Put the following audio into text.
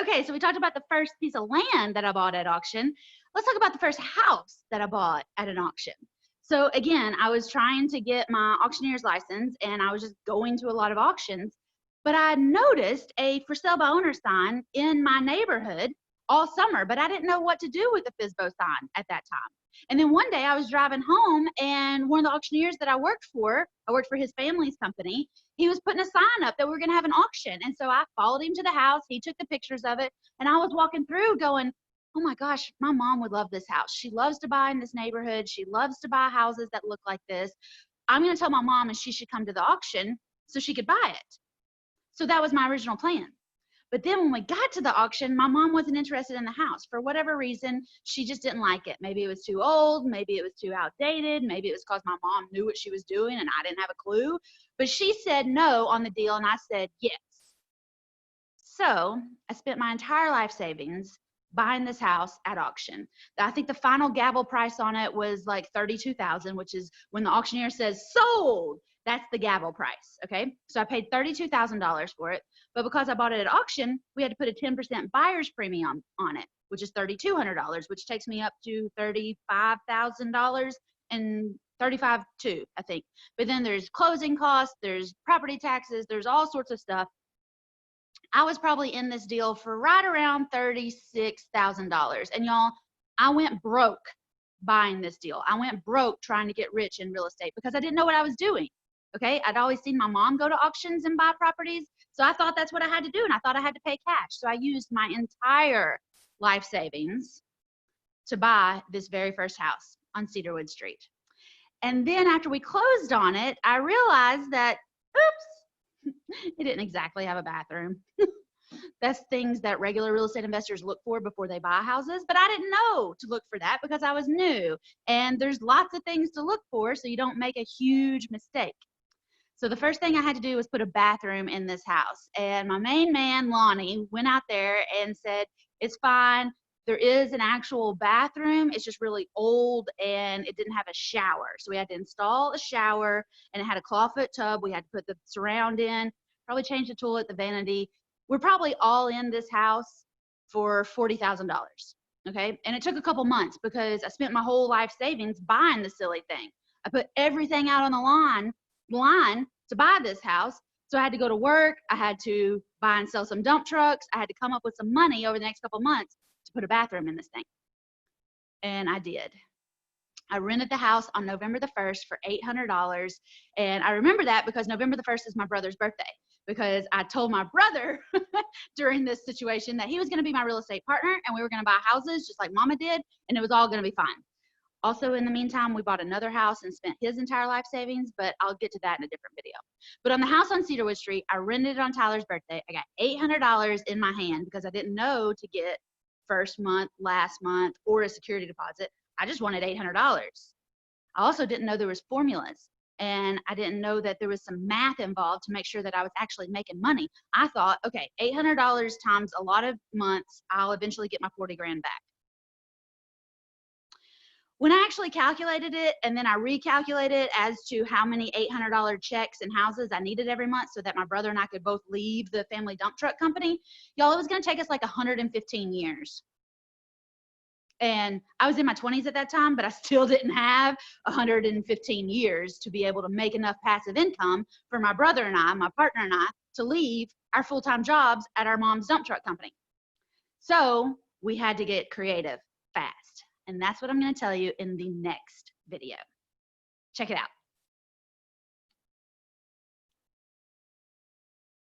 Okay, so we talked about the first piece of land that I bought at auction. Let's talk about the first house that I bought at an auction. So again, I was trying to get my auctioneer's license and I was just going to a lot of auctions, but I noticed a for sale by owner sign in my neighborhood all summer, but I didn't know what to do with the FSBO sign at that time. And then one day I was driving home and one of the auctioneers that I worked for his family's company, he was putting a sign up that we were going to have an auction. And so I followed him to the house. He took the pictures of it. And I was walking through going, oh my gosh, my mom would love this house. She loves to buy in this neighborhood. She loves to buy houses that look like this. I'm going to tell my mom and she should come to the auction so she could buy it. So that was my original plan. But then when we got to the auction, my mom wasn't interested in the house. For whatever reason, she just didn't like it. Maybe it was too old. Maybe it was too outdated. Maybe it was because my mom knew what she was doing and I didn't have a clue. But she said no on the deal and I said yes. So I spent my entire life savings buying this house at auction. I think the final gavel price on it was like $32,000, which is when the auctioneer says sold. That's the gavel price, okay? So I paid $32,000 for it, but because I bought it at auction, we had to put a 10% buyer's premium on it, which is $3,200, which takes me up to $35,000 and $35,200, I think. But then there's closing costs, there's property taxes, there's all sorts of stuff. I was probably in this deal for right around $36,000. And y'all, I went broke buying this deal. I went broke trying to get rich in real estate because I didn't know what I was doing. Okay, I'd always seen my mom go to auctions and buy properties, so I thought that's what I had to do, and I thought I had to pay cash. So I used my entire life savings to buy this very first house on Cedarwood Street. And then after we closed on it, I realized that, oops, it didn't exactly have a bathroom. That's things that regular real estate investors look for before they buy houses, but I didn't know to look for that because I was new. And there's lots of things to look for so you don't make a huge mistake. So the first thing I had to do was put a bathroom in this house. And my main man, Lonnie, went out there and said, it's fine. There is an actual bathroom. It's just really old and it didn't have a shower. So we had to install a shower and it had a clawfoot tub. We had to put the surround in, probably change the toilet, the vanity. We're probably all in this house for $40,000. Okay. And it took a couple months because I spent my whole life savings buying the silly thing. I put everything out on the line to buy this house. So I had to go to work. I had to buy and sell some dump trucks. I had to come up with some money over the next couple months to put a bathroom in this thing. And I did. I rented the house on November the 1st for $800. And I remember that because November the 1st is my brother's birthday, because I told my brother during this situation that he was going to be my real estate partner and we were going to buy houses just like mama did, and it was all going to be fine. Also, in the meantime, we bought another house and spent his entire life savings, but I'll get to that in a different video. But on the house on Cedarwood Street, I rented it on Tyler's birthday. I got $800 in my hand because I didn't know to get first month, last month, or a security deposit. I just wanted $800. I also didn't know there was formulas, and I didn't know that there was some math involved to make sure that I was actually making money. I thought, okay, $800 times a lot of months, I'll eventually get my 40 grand back. When I actually calculated it and then I recalculated as to how many $800 checks and houses I needed every month so that my brother and I could both leave the family dump truck company, y'all, it was going to take us like 115 years. And I was in my 20s at that time, but I still didn't have 115 years to be able to make enough passive income for my brother and I, my partner and I, to leave our full-time jobs at our mom's dump truck company. So we had to get creative fast. And that's what I'm going to tell you in the next video. Check it out.